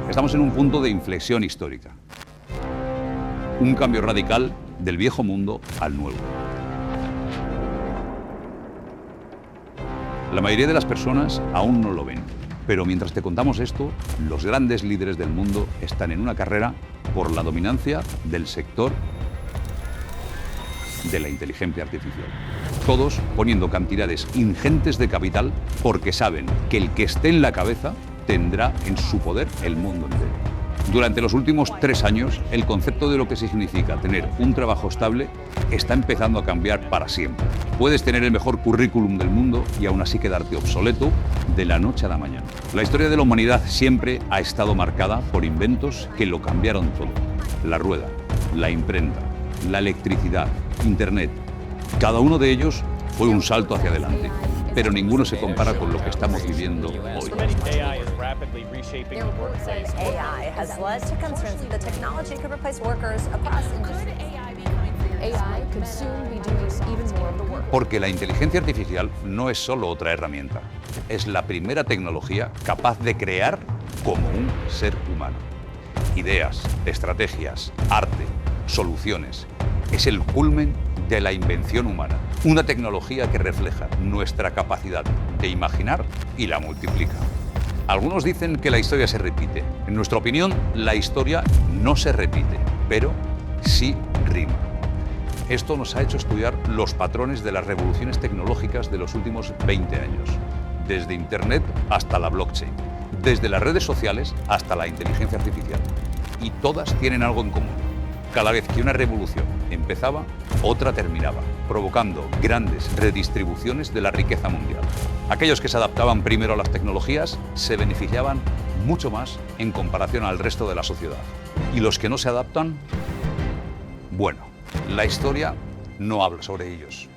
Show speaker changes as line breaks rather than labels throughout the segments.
Estamos en un punto de inflexión histórica. Un cambio radical del viejo mundo al nuevo. La mayoría de las personas aún no lo ven, pero mientras te contamos esto, los grandes líderes del mundo están en una carrera por la dominancia del sector de la inteligencia artificial. Todos poniendo cantidades ingentes de capital porque saben que el que esté en la cabeza tendrá en su poder el mundo entero. Durante los últimos 3 años, el concepto de lo que significa tener un trabajo estable está empezando a cambiar para siempre. Puedes tener el mejor currículum del mundo y aún así quedarte obsoleto de la noche a la mañana. La historia de la humanidad siempre ha estado marcada por inventos que lo cambiaron todo. La rueda, la imprenta, la electricidad, Internet. Cada uno de ellos fue un salto hacia adelante, pero ninguno se compara con lo que estamos viviendo hoy. Porque la inteligencia artificial no es solo otra herramienta, es la primera tecnología capaz de crear como un ser humano. Ideas, estrategias, arte, soluciones. Es el culmen de la invención humana. Una tecnología que refleja nuestra capacidad de imaginar y la multiplica. Algunos dicen que la historia se repite. En nuestra opinión, la historia no se repite, pero sí rima. Esto nos ha hecho estudiar los patrones de las revoluciones tecnológicas de los últimos 20 años, desde Internet hasta la blockchain, desde las redes sociales hasta la inteligencia artificial. Y todas tienen algo en común. Cada vez que una revolución empezaba, otra terminaba, provocando grandes redistribuciones de la riqueza mundial. Aquellos que se adaptaban primero a las tecnologías se beneficiaban mucho más en comparación al resto de la sociedad. Y los que no se adaptan, bueno, la historia no habla sobre ellos.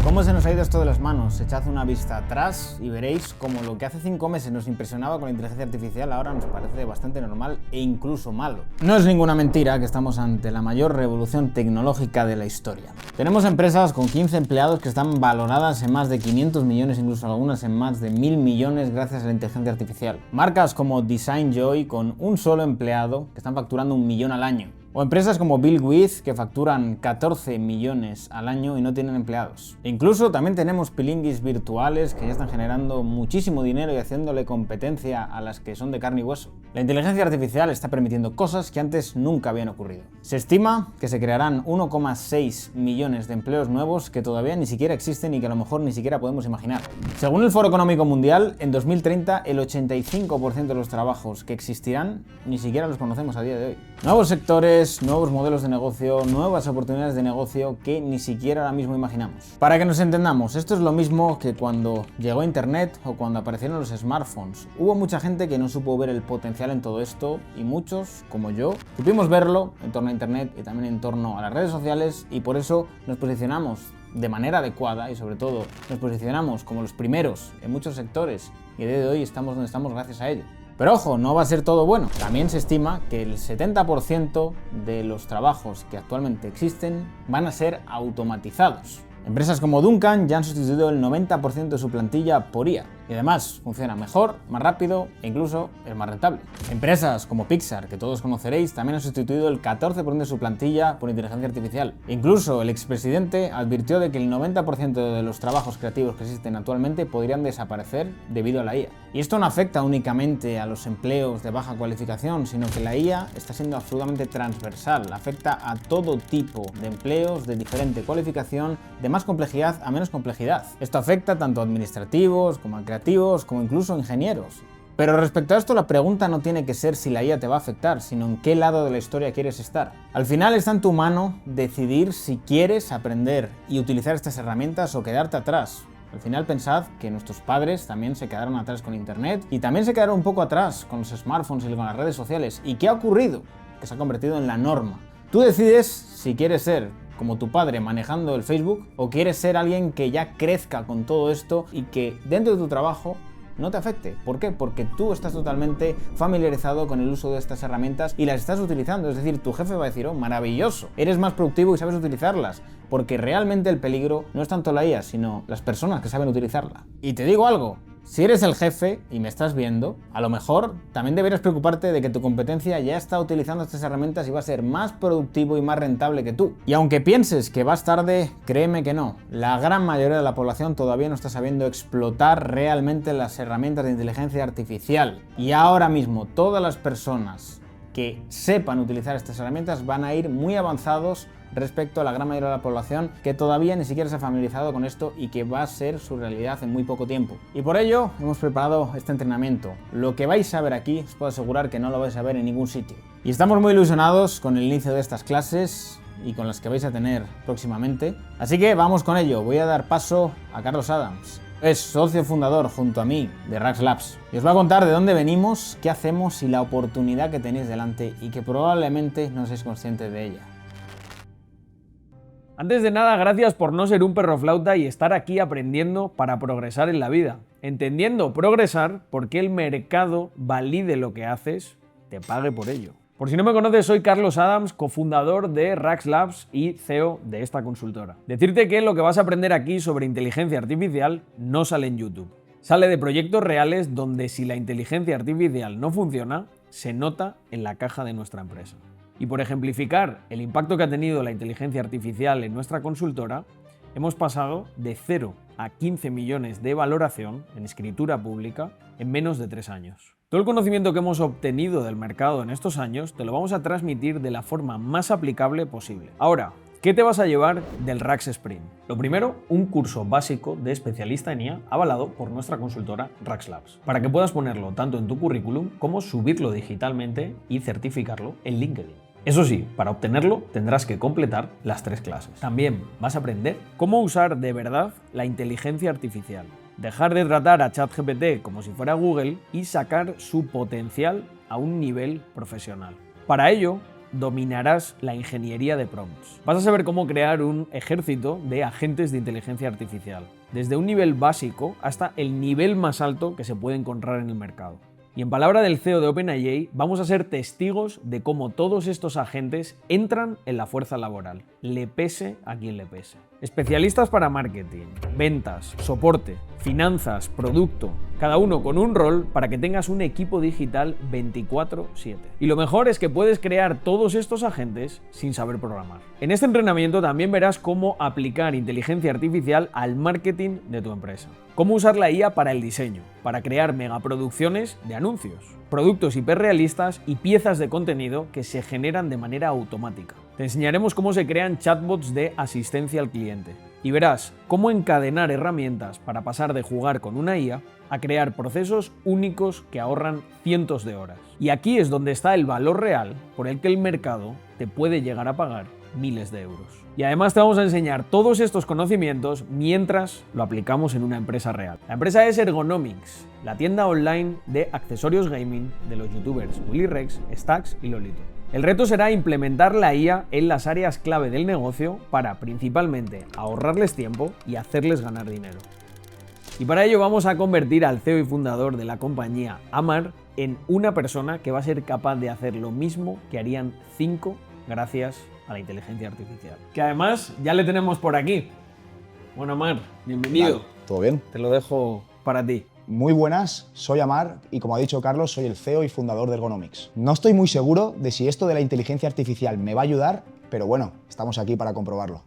¿Cómo se nos ha ido esto de las manos? Echad una vista atrás y veréis cómo lo que hace 5 meses nos impresionaba con la inteligencia artificial ahora nos parece bastante normal e incluso malo. No es ninguna mentira que estamos ante la mayor revolución tecnológica de la historia. Tenemos empresas con 15 empleados que están valoradas en más de 500 millones, incluso algunas en más de 1000 millones gracias a la inteligencia artificial. Marcas como Design Joy con un solo empleado que están facturando 1 millón al año. O empresas como BuildWith que facturan 14 millones al año y no tienen empleados. E incluso también tenemos pilinguis virtuales que ya están generando muchísimo dinero y haciéndole competencia a las que son de carne y hueso. La inteligencia artificial está permitiendo cosas que antes nunca habían ocurrido. Se estima que se crearán 1,6 millones de empleos nuevos que todavía ni siquiera existen y que a lo mejor ni siquiera podemos imaginar. Según el Foro Económico Mundial, en 2030 el 85% de los trabajos que existirán ni siquiera los conocemos a día de hoy. Nuevos sectores, nuevos modelos de negocio, nuevas oportunidades de negocio que ni siquiera ahora mismo imaginamos. Para que nos entendamos, esto es lo mismo que cuando llegó Internet o cuando aparecieron los smartphones. Hubo mucha gente que no supo ver el potencial en todo esto y muchos, como yo, supimos verlo en torno a Internet y también en torno a las redes sociales y por eso nos posicionamos de manera adecuada y sobre todo nos posicionamos como los primeros en muchos sectores y a día de hoy estamos donde estamos gracias a ello. Pero ojo, no va a ser todo bueno. También se estima que el 70% de los trabajos que actualmente existen van a ser automatizados. Empresas como Duncan ya han sustituido el 90% de su plantilla por IA y además funciona mejor, más rápido e incluso es más rentable. Empresas como Pixar, que todos conoceréis, también han sustituido el 14% de su plantilla por inteligencia artificial. Incluso el expresidente advirtió de que el 90% de los trabajos creativos que existen actualmente podrían desaparecer debido a la IA. Y esto no afecta únicamente a los empleos de baja cualificación, sino que la IA está siendo absolutamente transversal, afecta a todo tipo de empleos de diferente cualificación, de más complejidad a menos complejidad. Esto afecta tanto a administrativos como a creativos, como incluso a ingenieros. Pero respecto a esto, la pregunta no tiene que ser si la IA te va a afectar, sino en qué lado de la historia quieres estar. Al final está en tu mano decidir si quieres aprender y utilizar estas herramientas o quedarte atrás. Al final pensad que nuestros padres también se quedaron atrás con Internet y también se quedaron un poco atrás con los smartphones y con las redes sociales. ¿Y qué ha ocurrido? Que se ha convertido en la norma. Tú decides si quieres ser como tu padre manejando el Facebook o quieres ser alguien que ya crezca con todo esto y que dentro de tu trabajo no te afecte. ¿Por qué? Porque tú estás totalmente familiarizado con el uso de estas herramientas y las estás utilizando. Es decir, tu jefe va a decir, oh, maravilloso, eres más productivo y sabes utilizarlas. Porque realmente el peligro no es tanto la IA, sino las personas que saben utilizarla. Y te digo algo, Si eres el jefe y me estás viendo, a lo mejor también deberías preocuparte de que tu competencia ya está utilizando estas herramientas y va a ser más productivo y más rentable que tú. Y aunque pienses que vas tarde, créeme que no. La gran mayoría de la población todavía no está sabiendo explotar realmente las herramientas de inteligencia artificial. Y ahora mismo todas las personas que sepan utilizar estas herramientas van a ir muy avanzados respecto a la gran mayoría de la población que todavía ni siquiera se ha familiarizado con esto y que va a ser su realidad en muy poco tiempo. Y por ello hemos preparado este entrenamiento. Lo que vais a ver aquí os puedo asegurar que no lo vais a ver en ningún sitio. Y estamos muy ilusionados con el inicio de estas clases y con las que vais a tener próximamente. Así que vamos con ello. Voy a dar paso a Carlos Adams. Es socio fundador junto a mí de Rax Labs y os va a contar de dónde venimos, qué hacemos y la oportunidad que tenéis delante y que probablemente no seáis conscientes de ella.
Antes de nada, gracias por no ser un perro flauta y estar aquí aprendiendo para progresar en la vida. Entendiendo progresar porque el mercado valide lo que haces, te pague por ello. Por si no me conoces, soy Carlos Adams, cofundador de Rax Labs y CEO de esta consultora. Decirte que lo que vas a aprender aquí sobre inteligencia artificial no sale en YouTube. Sale de proyectos reales donde si la inteligencia artificial no funciona, se nota en la caja de nuestra empresa. Y por ejemplificar el impacto que ha tenido la inteligencia artificial en nuestra consultora, hemos pasado de 0 a 15 millones de valoración en escritura pública en menos de 3 años. Todo el conocimiento que hemos obtenido del mercado en estos años te lo vamos a transmitir de la forma más aplicable posible. Ahora, ¿qué te vas a llevar del Rax Sprint? Lo primero, un curso básico de especialista en IA avalado por nuestra consultora Rax Labs, para que puedas ponerlo tanto en tu currículum como subirlo digitalmente y certificarlo en LinkedIn. Eso sí, para obtenerlo tendrás que completar las 3 clases. También vas a aprender cómo usar de verdad la inteligencia artificial, dejar de tratar a ChatGPT como si fuera Google y sacar su potencial a un nivel profesional. Para ello, dominarás la ingeniería de prompts. Vas a saber cómo crear un ejército de agentes de inteligencia artificial, desde un nivel básico hasta el nivel más alto que se puede encontrar en el mercado. Y en palabra del CEO de OpenAI, vamos a ser testigos de cómo todos estos agentes entran en la fuerza laboral, le pese a quien le pese. Especialistas para marketing, ventas, soporte, finanzas, producto, cada uno con un rol para que tengas un equipo digital 24/7. Y lo mejor es que puedes crear todos estos agentes sin saber programar. En este entrenamiento también verás cómo aplicar inteligencia artificial al marketing de tu empresa. Cómo usar la IA para el diseño, para crear megaproducciones de anuncios, productos hiperrealistas y piezas de contenido que se generan de manera automática. Te enseñaremos cómo se crean chatbots de asistencia al cliente y verás cómo encadenar herramientas para pasar de jugar con una IA a crear procesos únicos que ahorran cientos de horas. Y aquí es donde está el valor real por el que el mercado te puede llegar a pagar miles de euros. Y además te vamos a enseñar todos estos conocimientos mientras lo aplicamos en una empresa real. La empresa es Ergonomics, la tienda online de accesorios gaming de los youtubers Willy Rex, Stacks y Lolito. El reto será implementar la IA en las áreas clave del negocio para principalmente ahorrarles tiempo y hacerles ganar dinero. Y para ello vamos a convertir al CEO y fundador de la compañía Amar en una persona que va a ser capaz de hacer lo mismo que harían 5 gracias a la inteligencia artificial. Que además ya le tenemos por aquí. Bueno, Amar, bienvenido.
Vale, ¿todo bien?
Te lo dejo para ti.
Muy buenas, soy Amar y como ha dicho Carlos, soy el CEO y fundador de Ergonomics. No estoy muy seguro de si esto de la inteligencia artificial me va a ayudar, pero bueno, estamos aquí para comprobarlo.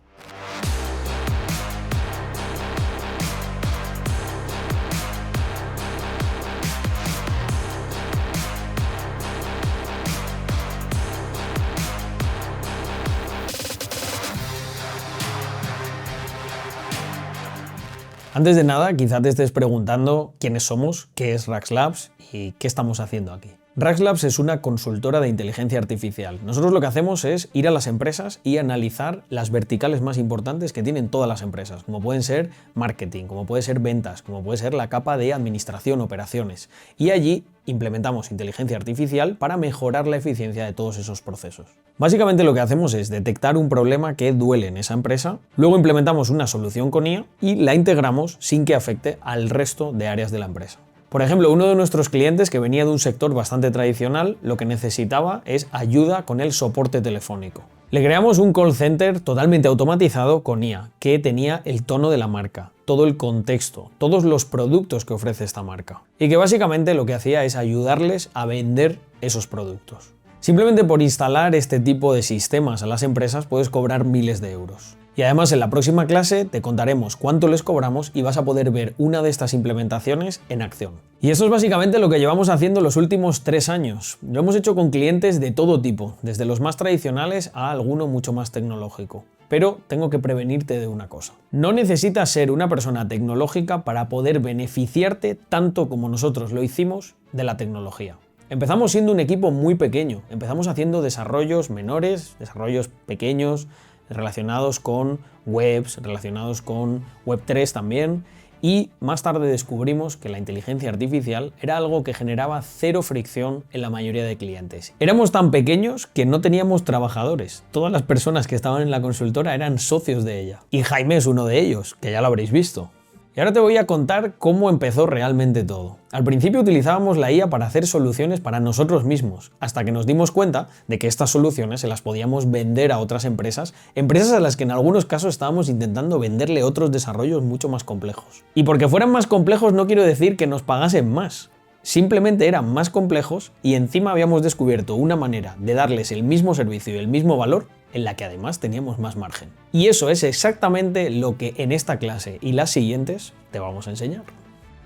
Antes de nada, quizá te estés preguntando quiénes somos, qué es Rax Labs y qué estamos haciendo aquí. Rax Labs es una consultora de inteligencia artificial. Nosotros lo que hacemos es ir a las empresas y analizar las verticales más importantes que tienen todas las empresas, como pueden ser marketing, como puede ser ventas, como puede ser la capa de administración, operaciones. Y allí implementamos inteligencia artificial para mejorar la eficiencia de todos esos procesos. Básicamente lo que hacemos es detectar un problema que duele en esa empresa, luego implementamos una solución con IA y la integramos sin que afecte al resto de áreas de la empresa. Por ejemplo, uno de nuestros clientes que venía de un sector bastante tradicional, lo que necesitaba es ayuda con el soporte telefónico. Le creamos un call center totalmente automatizado con IA, que tenía el tono de la marca, todo el contexto, todos los productos que ofrece esta marca. Y que básicamente lo que hacía es ayudarles a vender esos productos. Simplemente por instalar este tipo de sistemas a las empresas puedes cobrar miles de euros. Y además en la próxima clase te contaremos cuánto les cobramos y vas a poder ver una de estas implementaciones en acción. Y eso es básicamente lo que llevamos haciendo los últimos 3 años. Lo hemos hecho con clientes de todo tipo, desde los más tradicionales a alguno mucho más tecnológico. Pero tengo que prevenirte de una cosa. No necesitas ser una persona tecnológica para poder beneficiarte tanto como nosotros lo hicimos de la tecnología. Empezamos siendo un equipo muy pequeño, empezamos haciendo desarrollos menores, desarrollos pequeños, relacionados con webs, relacionados con Web3 también, y más tarde descubrimos que la inteligencia artificial era algo que generaba cero fricción en la mayoría de clientes. Éramos tan pequeños que no teníamos trabajadores, todas las personas que estaban en la consultora eran socios de ella, y Jaime es uno de ellos, que ya lo habréis visto. Y ahora te voy a contar cómo empezó realmente todo. Al principio utilizábamos la IA para hacer soluciones para nosotros mismos, hasta que nos dimos cuenta de que estas soluciones se las podíamos vender a otras empresas a las que en algunos casos estábamos intentando venderle otros desarrollos mucho más complejos. Y porque fueran más complejos no quiero decir que nos pagasen más. Simplemente eran más complejos y encima habíamos descubierto una manera de darles el mismo servicio y el mismo valor en la que además teníamos más margen. Y eso es exactamente lo que en esta clase y las siguientes te vamos a enseñar.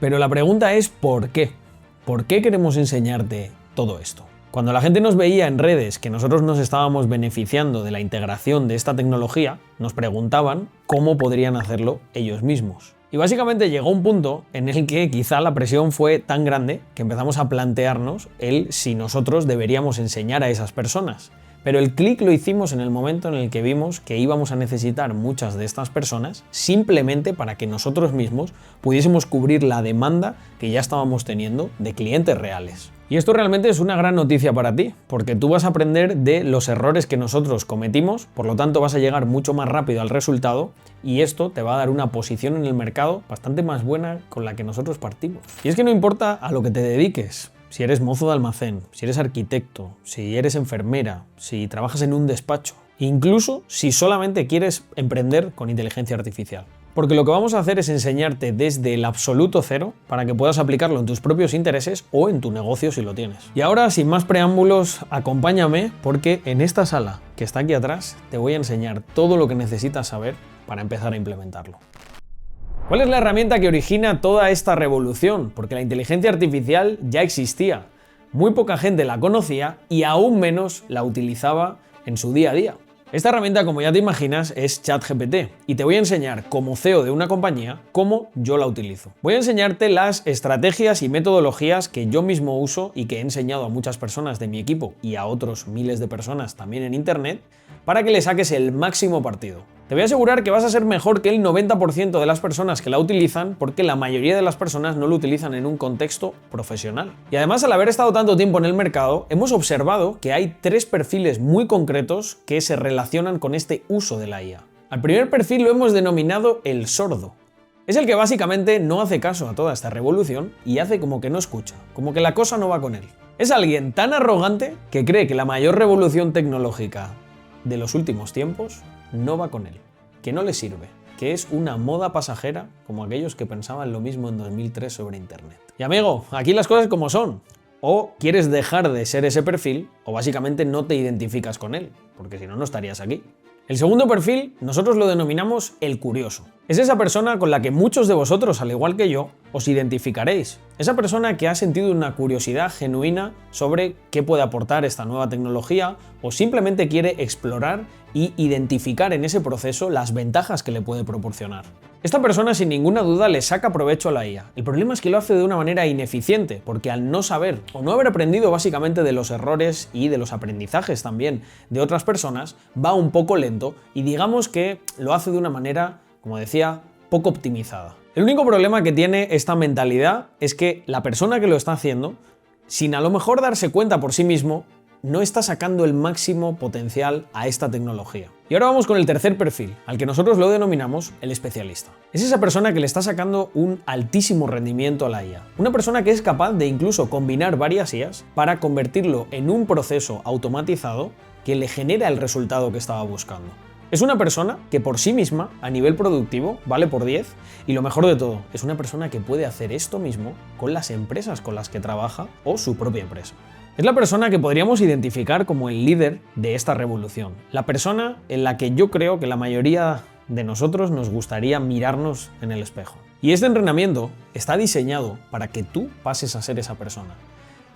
Pero la pregunta es ¿por qué? ¿Por qué queremos enseñarte todo esto? Cuando la gente nos veía en redes que nosotros nos estábamos beneficiando de la integración de esta tecnología, nos preguntaban cómo podrían hacerlo ellos mismos. Y básicamente llegó un punto en el que quizá la presión fue tan grande que empezamos a plantearnos si nosotros deberíamos enseñar a esas personas. Pero el clic lo hicimos en el momento en el que vimos que íbamos a necesitar muchas de estas personas simplemente para que nosotros mismos pudiésemos cubrir la demanda que ya estábamos teniendo de clientes reales. Y esto realmente es una gran noticia para ti, porque tú vas a aprender de los errores que nosotros cometimos, por lo tanto vas a llegar mucho más rápido al resultado y esto te va a dar una posición en el mercado bastante más buena con la que nosotros partimos. Y es que no importa a lo que te dediques. Si eres mozo de almacén, si eres arquitecto, si eres enfermera, si trabajas en un despacho, incluso si solamente quieres emprender con inteligencia artificial. Porque lo que vamos a hacer es enseñarte desde el absoluto cero para que puedas aplicarlo en tus propios intereses o en tu negocio si lo tienes. Y ahora, sin más preámbulos, acompáñame porque en esta sala que está aquí atrás te voy a enseñar todo lo que necesitas saber para empezar a implementarlo. ¿Cuál es la herramienta que origina toda esta revolución? Porque la inteligencia artificial ya existía. Muy poca gente la conocía y aún menos la utilizaba en su día a día. Esta herramienta, como ya te imaginas, es ChatGPT y te voy a enseñar como CEO de una compañía cómo yo la utilizo. Voy a enseñarte las estrategias y metodologías que yo mismo uso y que he enseñado a muchas personas de mi equipo y a otros miles de personas también en internet para que le saques el máximo partido. Te voy a asegurar que vas a ser mejor que el 90% de las personas que la utilizan porque la mayoría de las personas no lo utilizan en un contexto profesional. Y además, al haber estado tanto tiempo en el mercado, hemos observado que hay 3 perfiles muy concretos que se relacionan con este uso de la IA. Al primer perfil lo hemos denominado el sordo. Es el que básicamente no hace caso a toda esta revolución y hace como que no escucha, como que la cosa no va con él. Es alguien tan arrogante que cree que la mayor revolución tecnológica de los últimos tiempos no va con él, que no le sirve, que es una moda pasajera como aquellos que pensaban lo mismo en 2003 sobre Internet. Y amigo, aquí las cosas como son. O quieres dejar de ser ese perfil o básicamente no te identificas con él, porque si no, no estarías aquí. El segundo perfil nosotros lo denominamos el curioso. Es esa persona con la que muchos de vosotros, al igual que yo, os identificaréis. Esa persona que ha sentido una curiosidad genuina sobre qué puede aportar esta nueva tecnología o simplemente quiere explorar y identificar en ese proceso las ventajas que le puede proporcionar. Esta persona sin ninguna duda le saca provecho a la IA. El problema es que lo hace de una manera ineficiente, porque al no saber o no haber aprendido básicamente de los errores y de los aprendizajes también de otras personas, va un poco lento y digamos que lo hace de una manera, como decía, poco optimizada. El único problema que tiene esta mentalidad es que la persona que lo está haciendo, sin a lo mejor darse cuenta por sí mismo, no está sacando el máximo potencial a esta tecnología. Y ahora vamos con el tercer perfil, al que nosotros lo denominamos el especialista. Es esa persona que le está sacando un altísimo rendimiento a la IA. Una persona que es capaz de incluso combinar varias IAs para convertirlo en un proceso automatizado que le genera el resultado que estaba buscando. Es una persona que por sí misma, a nivel productivo, vale por 10, y lo mejor de todo, es una persona que puede hacer esto mismo con las empresas con las que trabaja o su propia empresa. Es la persona que podríamos identificar como el líder de esta revolución, la persona en la que yo creo que la mayoría de nosotros nos gustaría mirarnos en el espejo. Y este entrenamiento está diseñado para que tú pases a ser esa persona.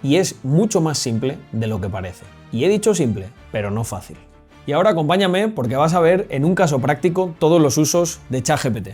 Y es mucho más simple de lo que parece. Y he dicho simple, pero no fácil. Y ahora acompáñame porque vas a ver en un caso práctico todos los usos de ChatGPT.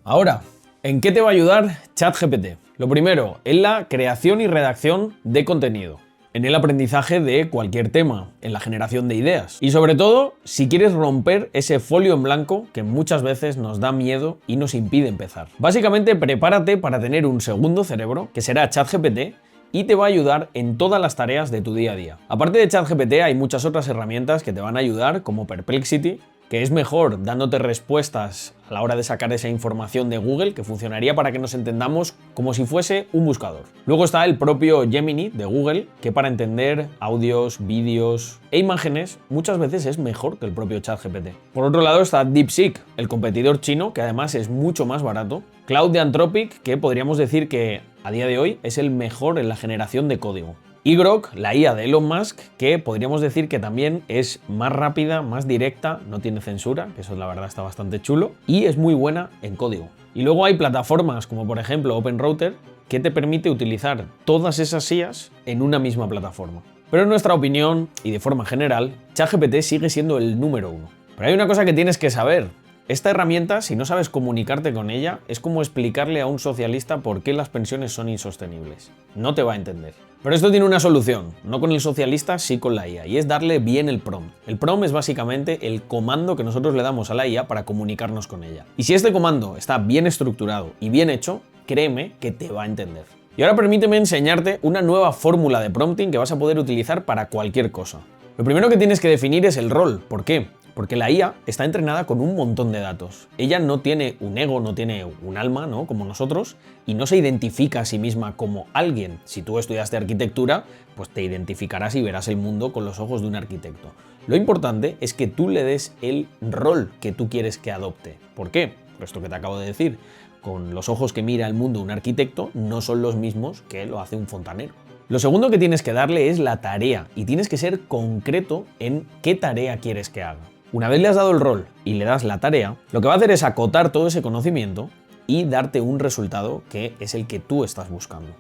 Ahora, ¿en qué te va a ayudar ChatGPT? Lo primero, en la creación y redacción de contenido, en el aprendizaje de cualquier tema, en la generación de ideas y sobre todo, si quieres romper ese folio en blanco que muchas veces nos da miedo y nos impide empezar. Básicamente, prepárate para tener un segundo cerebro, que será ChatGPT, y te va a ayudar en todas las tareas de tu día a día. Aparte de ChatGPT, hay muchas otras herramientas que te van a ayudar, como Perplexity, que es mejor dándote respuestas a la hora de sacar esa información de Google, que funcionaría para que nos entendamos como si fuese un buscador. Luego está el propio Gemini de Google, que para entender audios, vídeos e imágenes muchas veces es mejor que el propio ChatGPT. Por otro lado está DeepSeek, el competidor chino, que además es mucho más barato. Cloud de Anthropic, que podríamos decir que a día de hoy es el mejor en la generación de código. Y Grok, la IA de Elon Musk, que podríamos decir que también es más rápida, más directa, no tiene censura, que eso la verdad está bastante chulo, y es muy buena en código. Y luego hay plataformas como por ejemplo OpenRouter, que te permite utilizar todas esas IAs en una misma plataforma. Pero en nuestra opinión, y de forma general, ChatGPT sigue siendo el número uno. Pero hay una cosa que tienes que saber. Esta herramienta, si no sabes comunicarte con ella, es como explicarle a un socialista por qué las pensiones son insostenibles. No te va a entender. Pero esto tiene una solución, no con el socialista, sí con la IA, y es darle bien el prompt. El prompt es básicamente el comando que nosotros le damos a la IA para comunicarnos con ella. Y si este comando está bien estructurado y bien hecho, créeme que te va a entender. Y ahora permíteme enseñarte una nueva fórmula de prompting que vas a poder utilizar para cualquier cosa. Lo primero que tienes que definir es el rol. ¿Por qué? Porque la IA está entrenada con un montón de datos. Ella no tiene un ego, no tiene un alma, ¿no? Como nosotros, y no se identifica a sí misma como alguien. Si tú estudiaste arquitectura, pues te identificarás y verás el mundo con los ojos de un arquitecto. Lo importante es que tú le des el rol que tú quieres que adopte. ¿Por qué? Por esto que te acabo de decir. Con los ojos que mira el mundo un arquitecto no son los mismos que lo hace un fontanero. Lo segundo que tienes que darle es la tarea, y tienes que ser concreto en qué tarea quieres que haga. Una vez le has dado el rol y le das la tarea, lo que va a hacer es acotar todo ese conocimiento y darte un resultado que es el que tú estás buscando.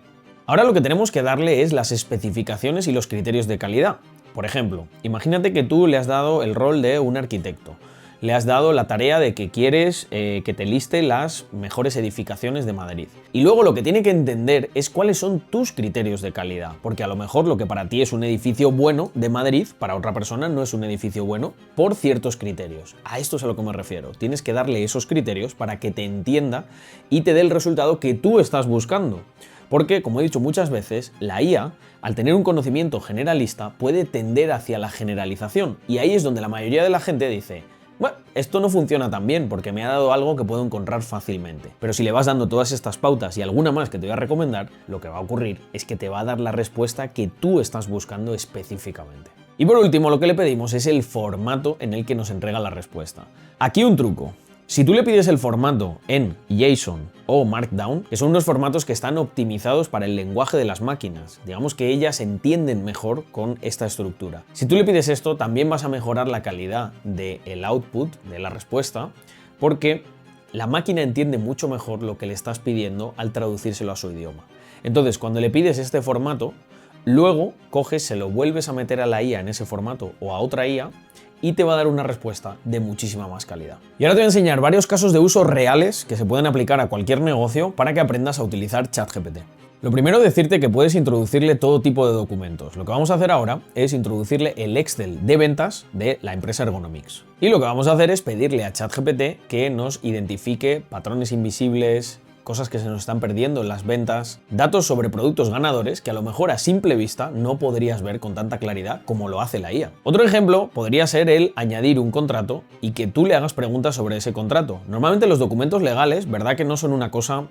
Ahora lo que tenemos que darle es las especificaciones y los criterios de calidad. Por ejemplo, imagínate que tú le has dado el rol de un arquitecto. Le has dado la tarea de que quieres que te liste las mejores edificaciones de Madrid. Y luego lo que tiene que entender es cuáles son tus criterios de calidad, porque a lo mejor lo que para ti es un edificio bueno de Madrid, para otra persona no es un edificio bueno por ciertos criterios. A esto es a lo que me refiero. Tienes que darle esos criterios para que te entienda y te dé el resultado que tú estás buscando. Porque, como he dicho muchas veces, la IA, al tener un conocimiento generalista, puede tender hacia la generalización. Y ahí es donde la mayoría de la gente dice: bueno, esto no funciona tan bien porque me ha dado algo que puedo encontrar fácilmente. Pero si le vas dando todas estas pautas y alguna más que te voy a recomendar, lo que va a ocurrir es que te va a dar la respuesta que tú estás buscando específicamente. Y por último, lo que le pedimos es el formato en el que nos entrega la respuesta. Aquí un truco. Si tú le pides el formato en JSON o Markdown, que son unos formatos que están optimizados para el lenguaje de las máquinas, digamos que ellas entienden mejor con esta estructura. Si tú le pides esto, también vas a mejorar la calidad del output, de la respuesta, porque la máquina entiende mucho mejor lo que le estás pidiendo al traducírselo a su idioma. Entonces, cuando le pides este formato, luego coges, se lo vuelves a meter a la IA en ese formato o a otra IA, y te va a dar una respuesta de muchísima más calidad. Y ahora te voy a enseñar varios casos de uso reales que se pueden aplicar a cualquier negocio para que aprendas a utilizar ChatGPT. Lo primero, decirte que puedes introducirle todo tipo de documentos. Lo que vamos a hacer ahora es introducirle el Excel de ventas de la empresa Ergonomics. Y lo que vamos a hacer es pedirle a ChatGPT que nos identifique patrones invisibles, cosas que se nos están perdiendo en las ventas, datos sobre productos ganadores que a lo mejor a simple vista no podrías ver con tanta claridad como lo hace la IA. Otro ejemplo podría ser el añadir un contrato y que tú le hagas preguntas sobre ese contrato. Normalmente los documentos legales, verdad que no son una cosa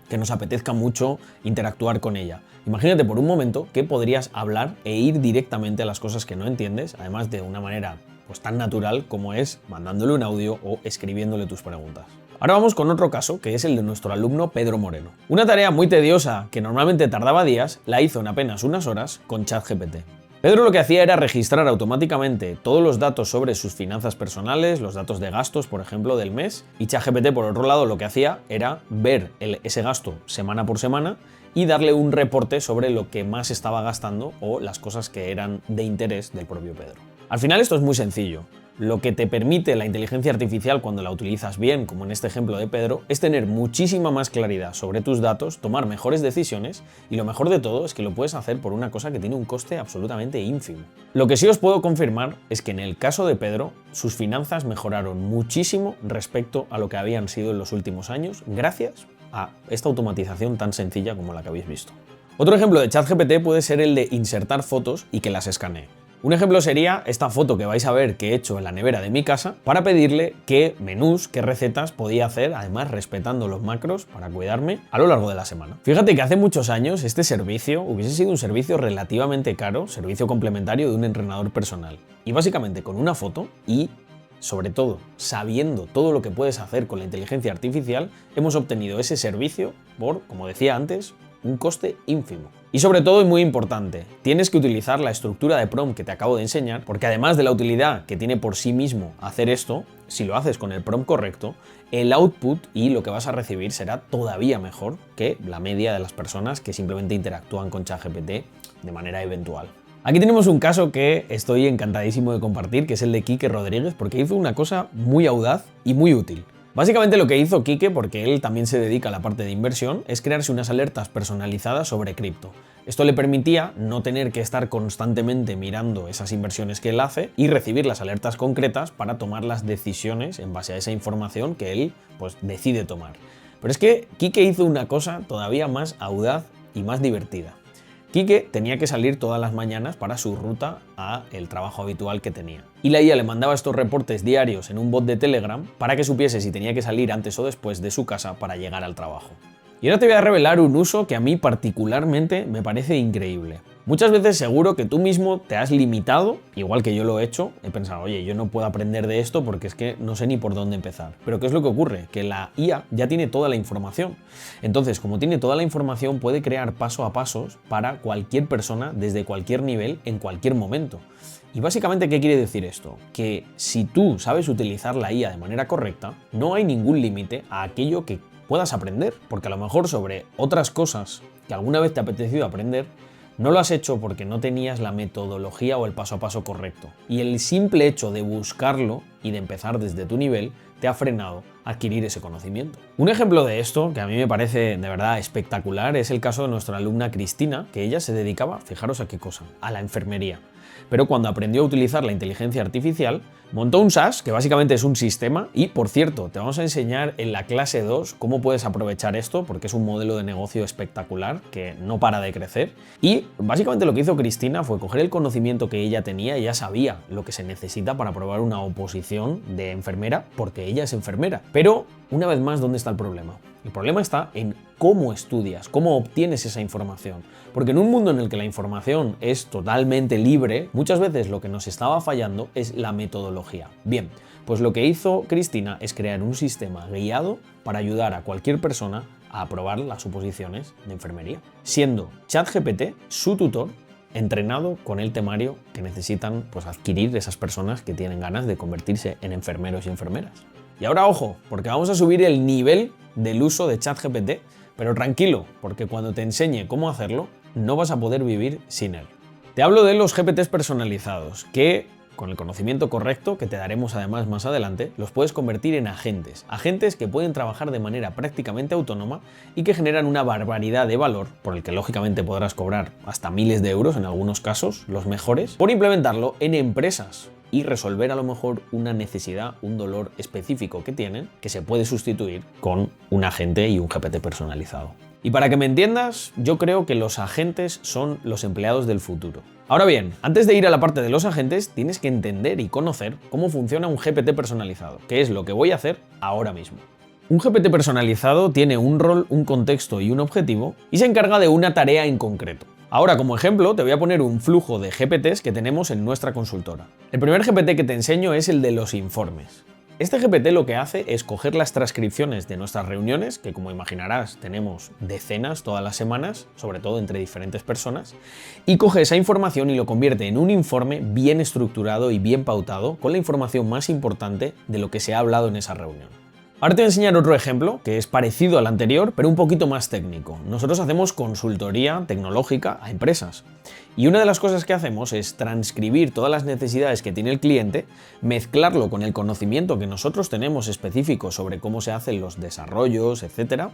que nos apetezca mucho interactuar con ella. Imagínate por un momento que podrías hablar e ir directamente a las cosas que no entiendes, además de una manera pues tan natural como es mandándole un audio o escribiéndole tus preguntas. Ahora vamos con otro caso, que es el de nuestro alumno Pedro Moreno. Una tarea muy tediosa que normalmente tardaba días, la hizo en apenas unas horas con ChatGPT. Pedro lo que hacía era registrar automáticamente todos los datos sobre sus finanzas personales, los datos de gastos, por ejemplo, del mes, y ChatGPT, por otro lado, lo que hacía era ver ese gasto semana por semana y darle un reporte sobre lo que más estaba gastando o las cosas que eran de interés del propio Pedro. Al final esto es muy sencillo. Lo que te permite la inteligencia artificial cuando la utilizas bien, como en este ejemplo de Pedro, es tener muchísima más claridad sobre tus datos, tomar mejores decisiones y lo mejor de todo es que lo puedes hacer por una cosa que tiene un coste absolutamente ínfimo. Lo que sí os puedo confirmar es que en el caso de Pedro, sus finanzas mejoraron muchísimo respecto a lo que habían sido en los últimos años, gracias a esta automatización tan sencilla como la que habéis visto. Otro ejemplo de ChatGPT puede ser el de insertar fotos y que las escanee. Un ejemplo sería esta foto que vais a ver que he hecho en la nevera de mi casa para pedirle qué menús, qué recetas podía hacer, además respetando los macros para cuidarme a lo largo de la semana. Fíjate que hace muchos años este servicio hubiese sido un servicio relativamente caro, servicio complementario de un entrenador personal. Y básicamente con una foto y sobre todo sabiendo todo lo que puedes hacer con la inteligencia artificial, hemos obtenido ese servicio por, como decía antes, un coste ínfimo. Y sobre todo, y muy importante, tienes que utilizar la estructura de prompt que te acabo de enseñar, porque además de la utilidad que tiene por sí mismo hacer esto, si lo haces con el prompt correcto, el output y lo que vas a recibir será todavía mejor que la media de las personas que simplemente interactúan con ChatGPT de manera eventual. Aquí tenemos un caso que estoy encantadísimo de compartir, que es el de Quique Rodríguez, porque hizo una cosa muy audaz y muy útil. Básicamente lo que hizo Quique, porque él también se dedica a la parte de inversión, es crearse unas alertas personalizadas sobre cripto. Esto le permitía no tener que estar constantemente mirando esas inversiones que él hace y recibir las alertas concretas para tomar las decisiones en base a esa información que él pues, decide tomar. Pero es que Quique hizo una cosa todavía más audaz y más divertida. Quique tenía que salir todas las mañanas para su ruta a el trabajo habitual que tenía. Y la IA le mandaba estos reportes diarios en un bot de Telegram para que supiese si tenía que salir antes o después de su casa para llegar al trabajo. Y ahora te voy a revelar un uso que a mí particularmente me parece increíble. Muchas veces seguro que tú mismo te has limitado, igual que yo lo he hecho, he pensado, oye, yo no puedo aprender de esto porque es que no sé ni por dónde empezar. Pero ¿qué es lo que ocurre? Que la IA ya tiene toda la información. Entonces, como tiene toda la información, puede crear paso a pasos para cualquier persona desde cualquier nivel en cualquier momento. Y básicamente, ¿qué quiere decir esto? Que si tú sabes utilizar la IA de manera correcta, no hay ningún límite a aquello que puedas aprender, porque a lo mejor sobre otras cosas que alguna vez te ha apetecido aprender, no lo has hecho porque no tenías la metodología o el paso a paso correcto. Y el simple hecho de buscarlo y de empezar desde tu nivel te ha frenado a adquirir ese conocimiento. Un ejemplo de esto, que a mí me parece de verdad espectacular, es el caso de nuestra alumna Cristina, que ella se dedicaba, fijaros a qué cosa, a la enfermería. Pero cuando aprendió a utilizar la inteligencia artificial, montó un SaaS, que básicamente es un sistema, y por cierto, te vamos a enseñar en la clase 2 cómo puedes aprovechar esto, porque es un modelo de negocio espectacular que no para de crecer. Y básicamente lo que hizo Cristina fue coger el conocimiento que ella tenía, ella sabía lo que se necesita para aprobar una oposición de enfermera, porque ella es enfermera. Pero, una vez más, ¿dónde está el problema? El problema está en cómo estudias, cómo obtienes esa información. Porque en un mundo en el que la información es totalmente libre, muchas veces lo que nos estaba fallando es la metodología. Bien, pues lo que hizo Cristina es crear un sistema guiado para ayudar a cualquier persona a aprobar las oposiciones de enfermería, siendo ChatGPT su tutor, entrenado con el temario que necesitan pues, adquirir esas personas que tienen ganas de convertirse en enfermeros y enfermeras. Y ahora ojo, porque vamos a subir el nivel del uso de ChatGPT, pero tranquilo, porque cuando te enseñe cómo hacerlo, no vas a poder vivir sin él. Te hablo de los GPTs personalizados, que con el conocimiento correcto, que te daremos además más adelante, los puedes convertir en agentes. Agentes que pueden trabajar de manera prácticamente autónoma y que generan una barbaridad de valor, por el que lógicamente podrás cobrar hasta miles de euros en algunos casos, los mejores, por implementarlo en empresas y resolver a lo mejor una necesidad, un dolor específico que tienen, que se puede sustituir con un agente y un GPT personalizado. Y para que me entiendas, yo creo que los agentes son los empleados del futuro. Ahora bien, antes de ir a la parte de los agentes, tienes que entender y conocer cómo funciona un GPT personalizado, que es lo que voy a hacer ahora mismo. Un GPT personalizado tiene un rol, un contexto y un objetivo y se encarga de una tarea en concreto. Ahora, como ejemplo, te voy a poner un flujo de GPTs que tenemos en nuestra consultora. El primer GPT que te enseño es el de los informes. Este GPT lo que hace es coger las transcripciones de nuestras reuniones, que como imaginarás tenemos decenas todas las semanas, sobre todo entre diferentes personas, y coge esa información y lo convierte en un informe bien estructurado y bien pautado, con la información más importante de lo que se ha hablado en esa reunión. Ahora te voy a enseñar otro ejemplo que es parecido al anterior, pero un poquito más técnico. Nosotros hacemos consultoría tecnológica a empresas. Y una de las cosas que hacemos es transcribir todas las necesidades que tiene el cliente, mezclarlo con el conocimiento que nosotros tenemos específico sobre cómo se hacen los desarrollos, etc.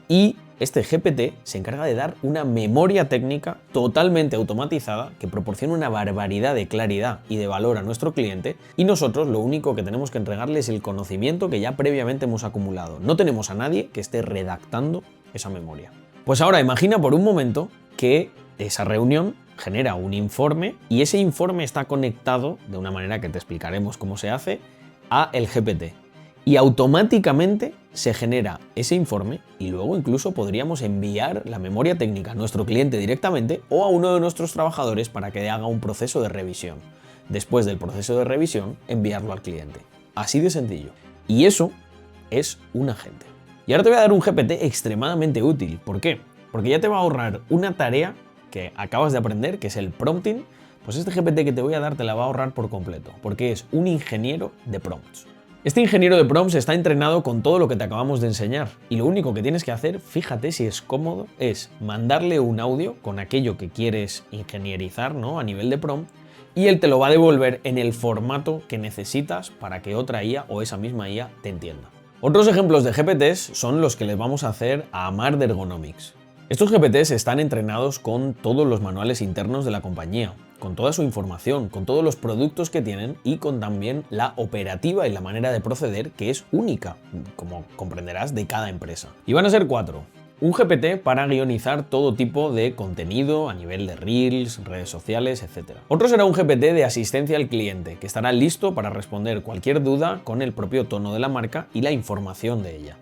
Y este GPT se encarga de dar una memoria técnica totalmente automatizada que proporciona una barbaridad de claridad y de valor a nuestro cliente, y nosotros lo único que tenemos que entregarle es el conocimiento que ya previamente hemos acumulado. No tenemos a nadie que esté redactando esa memoria. Pues ahora imagina por un momento que esa reunión genera un informe y ese informe está conectado, de una manera que te explicaremos cómo se hace, a el GPT. Y automáticamente se genera ese informe y luego incluso podríamos enviar la memoria técnica a nuestro cliente directamente o a uno de nuestros trabajadores para que haga un proceso de revisión. Después del proceso de revisión, enviarlo al cliente. Así de sencillo. Y eso es un agente. Y ahora te voy a dar un GPT extremadamente útil. ¿Por qué? Porque ya te va a ahorrar una tarea que acabas de aprender, que es el prompting. Pues este GPT que te voy a dar te la va a ahorrar por completo, porque es un ingeniero de prompts. Este ingeniero de prompts está entrenado con todo lo que te acabamos de enseñar y lo único que tienes que hacer, fíjate si es cómodo, es mandarle un audio con aquello que quieres ingenierizar, ¿no? A nivel de prompt, y él te lo va a devolver en el formato que necesitas para que otra IA o esa misma IA te entienda. Otros ejemplos de GPTs son los que les vamos a hacer a Amar de Ergonomics. Estos GPTs están entrenados con todos los manuales internos de la compañía, con toda su información, con todos los productos que tienen y con también la operativa y la manera de proceder que es única, como comprenderás, de cada empresa. Y van a ser 4. Un GPT para guionizar todo tipo de contenido a nivel de Reels, redes sociales, etc. Otro será un GPT de asistencia al cliente, que estará listo para responder cualquier duda con el propio tono de la marca y la información de ella.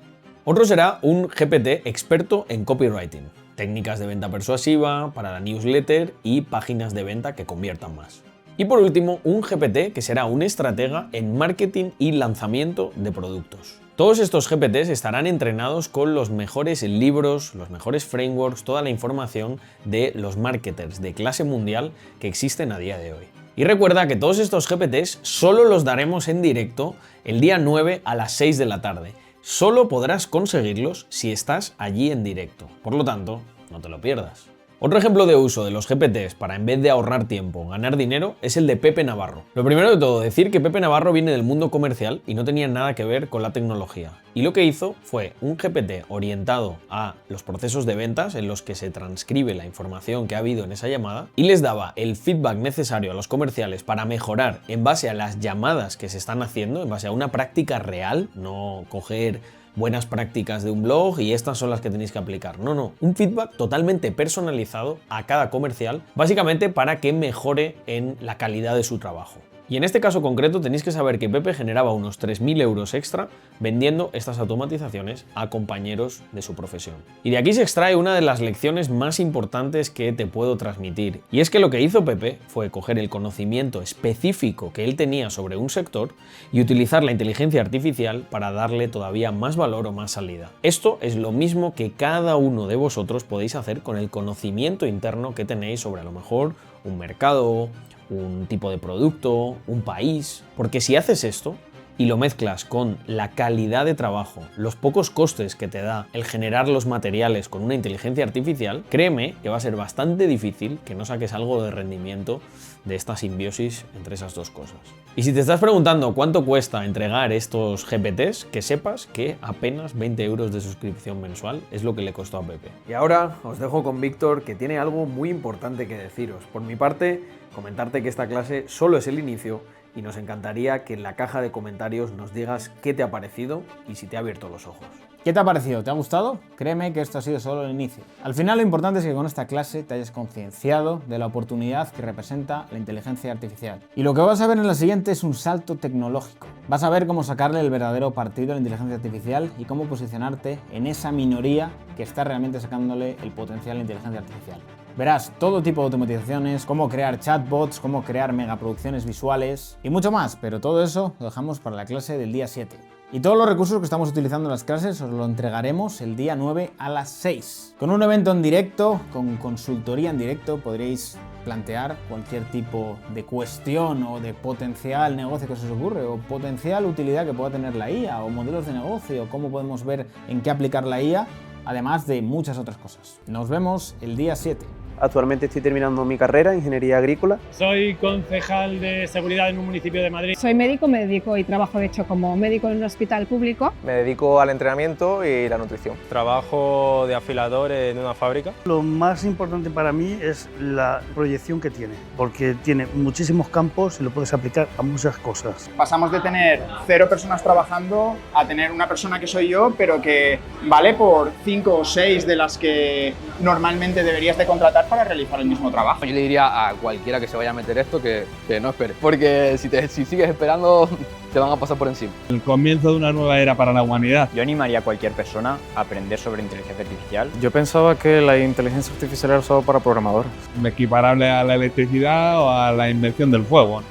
Otro será un GPT experto en copywriting, técnicas de venta persuasiva, para la newsletter y páginas de venta que conviertan más. Y por último, un GPT que será un estratega en marketing y lanzamiento de productos. Todos estos GPTs estarán entrenados con los mejores libros, los mejores frameworks, toda la información de los marketers de clase mundial que existen a día de hoy. Y recuerda que todos estos GPTs solo los daremos en directo el día 9 a las 6 de la tarde. Solo podrás conseguirlos si estás allí en directo. Por lo tanto, no te lo pierdas. Otro ejemplo de uso de los GPTs para, en vez de ahorrar tiempo, ganar dinero es el de Pepe Navarro. Lo primero de todo, decir que Pepe Navarro viene del mundo comercial y no tenía nada que ver con la tecnología. Y lo que hizo fue un GPT orientado a los procesos de ventas en los que se transcribe la información que ha habido en esa llamada y les daba el feedback necesario a los comerciales para mejorar en base a las llamadas que se están haciendo, en base a una práctica real, no coger buenas prácticas de un blog y estas son las que tenéis que aplicar. No, un feedback totalmente personalizado a cada comercial, básicamente para que mejore en la calidad de su trabajo. Y en este caso concreto tenéis que saber que Pepe generaba unos 3.000 euros extra vendiendo estas automatizaciones a compañeros de su profesión. Y de aquí se extrae una de las lecciones más importantes que te puedo transmitir. Y es que lo que hizo Pepe fue coger el conocimiento específico que él tenía sobre un sector y utilizar la inteligencia artificial para darle todavía más valor o más salida. Esto es lo mismo que cada uno de vosotros podéis hacer con el conocimiento interno que tenéis sobre a lo mejor un mercado, un tipo de producto, un país. Porque si haces esto y lo mezclas con la calidad de trabajo, los pocos costes que te da el generar los materiales con una inteligencia artificial, créeme que va a ser bastante difícil que no saques algo de rendimiento de esta simbiosis entre esas dos cosas. Y si te estás preguntando cuánto cuesta entregar estos GPTs, que sepas que apenas 20 euros de suscripción mensual es lo que le costó a Pepe. Y ahora os dejo con Víctor, que tiene algo muy importante que deciros. Por mi parte, comentarte que esta clase solo es el inicio y nos encantaría que en la caja de comentarios nos digas qué te ha parecido y si te ha abierto los ojos.
¿Qué te ha parecido? ¿Te ha gustado? Créeme que esto ha sido solo el inicio. Al final lo importante es que con esta clase te hayas concienciado de la oportunidad que representa la inteligencia artificial. Y lo que vas a ver en la siguiente es un salto tecnológico. Vas a ver cómo sacarle el verdadero partido a la inteligencia artificial y cómo posicionarte en esa minoría que está realmente sacándole el potencial a la inteligencia artificial. Verás todo tipo de automatizaciones, cómo crear chatbots, cómo crear megaproducciones visuales y mucho más, pero todo eso lo dejamos para la clase del día 7. Y todos los recursos que estamos utilizando en las clases os lo entregaremos el día 9 a las 6. Con un evento en directo, con consultoría en directo, podréis plantear cualquier tipo de cuestión o de potencial negocio que se os ocurre, o potencial utilidad que pueda tener la IA, o modelos de negocio, cómo podemos ver en qué aplicar la IA, además de muchas otras cosas. Nos vemos el día 7.
Actualmente estoy terminando mi carrera, Ingeniería Agrícola.
Soy concejal de seguridad en un municipio de Madrid.
Soy médico, me dedico y trabajo de hecho como médico en un hospital público.
Me dedico al entrenamiento y la nutrición.
Trabajo de afilador en una fábrica.
Lo más importante para mí es la proyección que tiene, porque tiene muchísimos campos y lo puedes aplicar a muchas cosas.
Pasamos de tener 0 personas trabajando a tener una persona que soy yo, pero que vale por 5 o 6 de las que normalmente deberías de contratar para realizar el mismo trabajo.
Yo le diría a cualquiera que se vaya a meter esto que no espere, porque si sigues esperando te van a pasar por encima.
El comienzo de una nueva era para la humanidad.
Yo animaría a cualquier persona a aprender sobre inteligencia artificial.
Yo pensaba que la inteligencia artificial era solo para programadores.
Equiparable a la electricidad o a la invención del fuego.